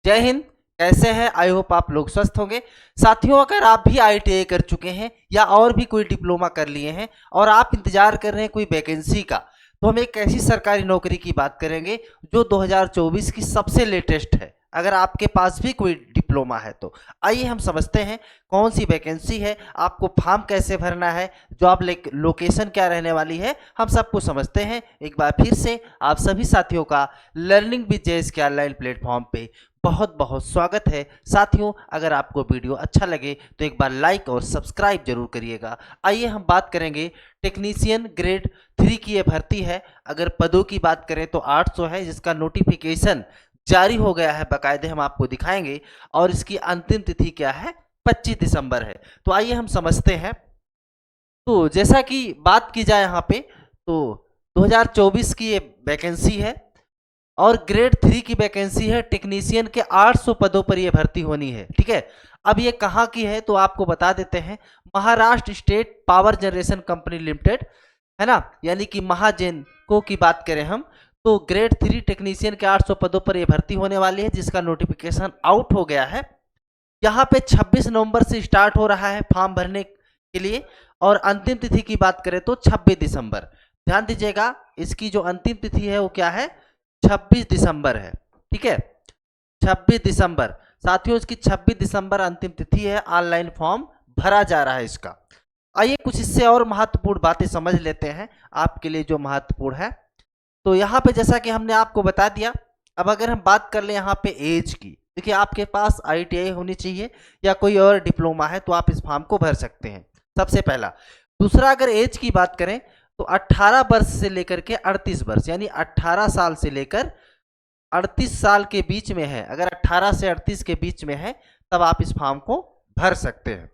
जय हिंद। कैसे हैं? आई होप आप लोग स्वस्थ होंगे। साथियों, अगर आप भी आईटीआई कर चुके हैं या और भी कोई डिप्लोमा कर लिए हैं और आप इंतजार कर रहे हैं कोई वैकेंसी का, तो हम एक ऐसी सरकारी नौकरी की बात करेंगे जो 2024 की सबसे लेटेस्ट है। अगर आपके पास भी कोई डिप्लोमा है तो आइए हम समझते हैं कौन सी वैकेंसी है, आपको फॉर्म कैसे भरना है, जॉब लोकेशन क्या रहने वाली है, हम सबको समझते हैं। एक बार फिर से आप सभी साथियों का लर्निंग विद जेएस के ऑनलाइन प्लेटफॉर्म पे बहुत बहुत स्वागत है। साथियों, अगर आपको वीडियो अच्छा लगे तो एक बार लाइक और सब्सक्राइब जरूर करिएगा। आइए हम बात करेंगे टेक्नीशियन ग्रेड 3 की ये भर्ती है। अगर पदों की बात करें तो 800 है, जिसका नोटिफिकेशन जारी हो गया है, बाकायदे हम आपको दिखाएंगे। और इसकी अंतिम तिथि क्या है? 25 दिसंबर है। तो आइए हम समझते हैं। तो जैसा कि बात की जाए यहाँ पे, तो 2024 की ये वैकेंसी है और ग्रेड 3 की वैकेंसी है। टेक्नीशियन के 800 पदों पर यह भर्ती होनी है। ठीक है, अब ये कहाँ की है तो आपको बता देते हैं। Maharashtra state power generation company limited है ना, यानी कि महाजेनको की बात करें हम तो ग्रेड 3 टेक्नीशियन के 800 पदों पर यह भर्ती होने वाली है, जिसका नोटिफिकेशन आउट हो गया है। यहाँ पे 26 नवंबर से स्टार्ट हो रहा है फॉर्म भरने के लिए और अंतिम तिथि की बात करें तो 26 दिसंबर। ध्यान दीजिएगा, इसकी जो अंतिम तिथि है वो क्या है? 26 दिसंबर है। ठीक है, 26 दिसंबर। साथियों, इसकी 26 दिसंबर अंतिम तिथि है। ऑनलाइन फॉर्म भरा जा रहा है इसका। आइए कुछ इससे और महत्वपूर्ण बातें समझ लेते हैं आपके लिए जो महत्वपूर्ण है। तो यहाँ पे जैसा कि हमने आपको बता दिया, अब अगर हम बात कर ले यहाँ पे एज की, देखिए आपके पास आईटीआई होनी चाहिए या कोई और डिप्लोमा है तो आप इस फॉर्म को भर सकते हैं, सबसे पहला। दूसरा, अगर एज की बात करें तो 18 वर्ष से लेकर के 38 वर्ष, यानी 18 साल से लेकर 38 साल के बीच में है। अगर 18 से 38 के बीच में है तब आप इस फॉर्म को भर सकते हैं।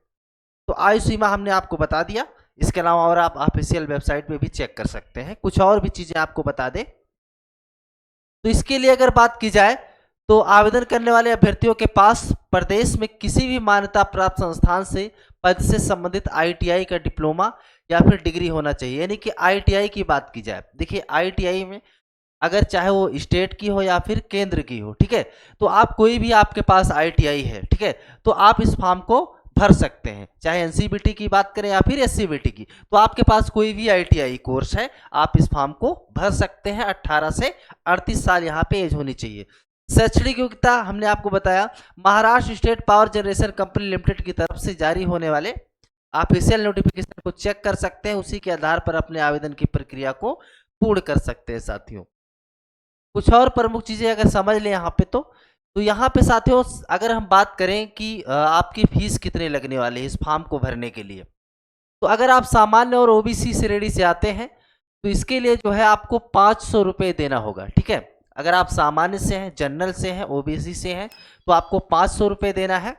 तो आयु सीमा हमने आपको बता दिया। इसके अलावा और आप ऑफिशियल वेबसाइट पे भी चेक कर सकते हैं। कुछ और भी चीजें आपको बता दें तो इसके लिए अगर बात की जाए तो आवेदन करने वाले अभ्यर्थियों के पास प्रदेश में किसी भी मान्यता प्राप्त संस्थान से पद से संबंधित आईटीआई का डिप्लोमा या फिर डिग्री होना चाहिए। यानी कि आईटीआई की बात की जाए, देखिए आईटीआई में अगर चाहे वो स्टेट की हो या फिर केंद्र की हो, ठीक है, तो आप कोई भी आपके पास आईटीआई है, ठीक है, तो आप इस फॉर्म को भर सकते हैं। चाहे एनसीबीटी की बात करें या फिर एससीबीटी की, तो आपके पास कोई भी आईटीआई कोर्स है, आप इस फॉर्म को भर सकते हैं। 18 से 38 साल यहाँ पे एज होनी चाहिए। शैक्षणिक योग्यता हमने आपको बताया, Maharashtra state power generation company limited की तरफ से जारी होने वाले ऑफिशियल नोटिफिकेशन को चेक कर सकते हैं, उसी के आधार पर अपने आवेदन की प्रक्रिया को पूर्ण कर सकते हैं। साथियों, कुछ और प्रमुख चीजें अगर समझ लें यहाँ पे तो यहाँ पे साथियों अगर हम बात करें कि आपकी फीस कितने लगने वाली है इस फॉर्म को भरने के लिए, तो अगर आप सामान्य और ओबीसी श्रेणी से आते हैं तो इसके लिए जो है आपको 500 रुपये देना होगा। ठीक है, अगर आप सामान्य से हैं, जनरल से हैं, ओबीसी से हैं तो आपको 500 रुपये देना है।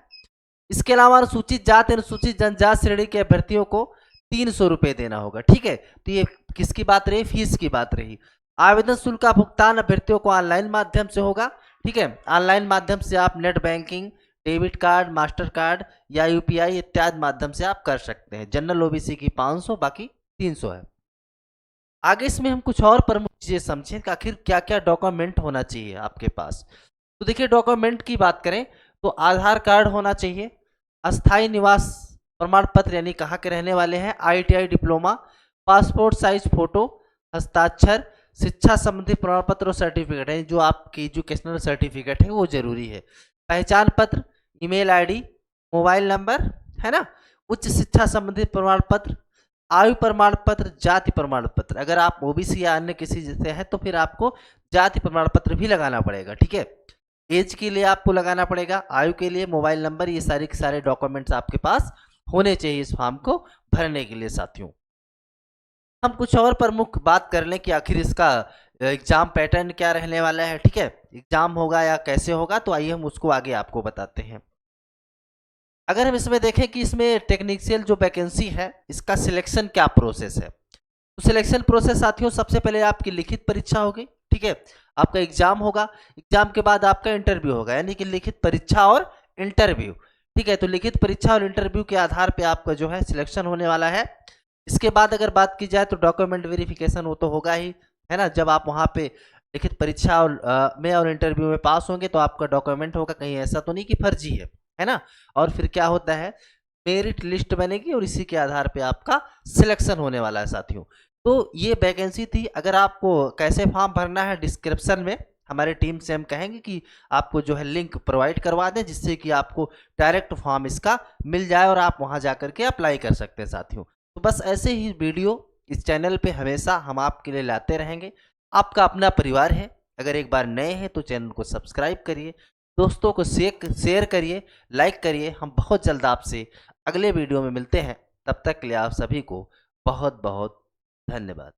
इसके अलावा अनुसूचित जाति अनुसूचित जनजाति श्रेणी के अभ्यर्थियों को 300 रुपये देना होगा। ठीक है, तो ये किसकी बात रही? फीस की बात रही। आवेदन शुल्क का भुगतान अभ्यर्थियों को ऑनलाइन माध्यम से होगा। ठीक है, ऑनलाइन माध्यम से आप net banking, debit card, master card या यूपीआई इत्यादि माध्यम से आप कर सकते हैं। जनरल ओबीसी की 500, बाकी 300 है। आगे इसमें हम कुछ और प्रमुख चीजें समझें कि आखिर क्या क्या डॉक्यूमेंट होना चाहिए आपके पास। तो देखिए, डॉक्यूमेंट की बात करें तो आधार कार्ड होना चाहिए, अस्थायी निवास प्रमाण पत्र यानी कहाँ के रहने वाले हैं, ITI diploma, passport size photo, हस्ताक्षर, शिक्षा संबंधी प्रमाण पत्र और सर्टिफिकेट है, जो आपकी एजुकेशनल सर्टिफिकेट है वो जरूरी है, पहचान पत्र, ईमेल आईडी, मोबाइल नंबर, है ना, उच्च शिक्षा संबंधित प्रमाण पत्र, आयु प्रमाण पत्र, जाति प्रमाण पत्र। अगर आप ओबीसी या अन्य किसी से हैं तो फिर आपको जाति प्रमाण पत्र भी लगाना पड़ेगा। ठीक है, एज के लिए आपको लगाना पड़ेगा, आयु के लिए मोबाइल नंबर, ये सारे के सारे डॉक्यूमेंट्स आपके पास होने चाहिए इस फॉर्म को भरने के लिए। साथियों, हम कुछ और प्रमुख बात कर लें कि आखिर इसका एग्जाम पैटर्न क्या रहने वाला है। ठीक है, एग्जाम होगा या कैसे होगा, तो आइए हम उसको आगे आपको बताते हैं। अगर हम इसमें देखें कि इसमें टेक्निशियल जो वैकेंसी है इसका सिलेक्शन क्या प्रोसेस है, तो सिलेक्शन प्रोसेस साथियों सबसे पहले आपकी लिखित परीक्षा होगी। ठीक है, आपका एग्जाम होगा, एग्जाम के बाद आपका इंटरव्यू होगा, यानी कि लिखित परीक्षा और इंटरव्यू। ठीक है, तो लिखित परीक्षा और इंटरव्यू के आधार पे आपका जो है सिलेक्शन होने वाला है। इसके बाद अगर बात की जाए तो डॉक्यूमेंट वेरिफिकेशन वो तो होगा ही, है ना, जब आप वहाँ पे लिखित परीक्षा में और इंटरव्यू में पास होंगे तो आपका डॉक्यूमेंट होगा, कहीं ऐसा तो नहीं कि फर्जी है ना। और फिर क्या होता है, मेरिट लिस्ट बनेगी और इसी के आधार पे आपका सिलेक्शन होने वाला है साथियों। तो ये वैकेंसी थी। अगर आपको कैसे फॉर्म भरना है, डिस्क्रिप्शन में हमारे टीम से हम कहेंगे कि आपको जो है लिंक प्रोवाइड करवा दें, जिससे कि आपको डायरेक्ट फॉर्म इसका मिल जाए और आप वहां जाकर के अप्लाई कर सकते हैं साथियों। तो बस ऐसे ही वीडियो इस चैनल पे हमेशा हम आपके लिए लाते रहेंगे। आपका अपना परिवार है, अगर एक बार नए हैं तो चैनल को सब्सक्राइब करिए, दोस्तों को शेयर करिए, लाइक करिए। हम बहुत जल्द आपसे अगले वीडियो में मिलते हैं। तब तक के लिए आप सभी को बहुत बहुत धन्यवाद।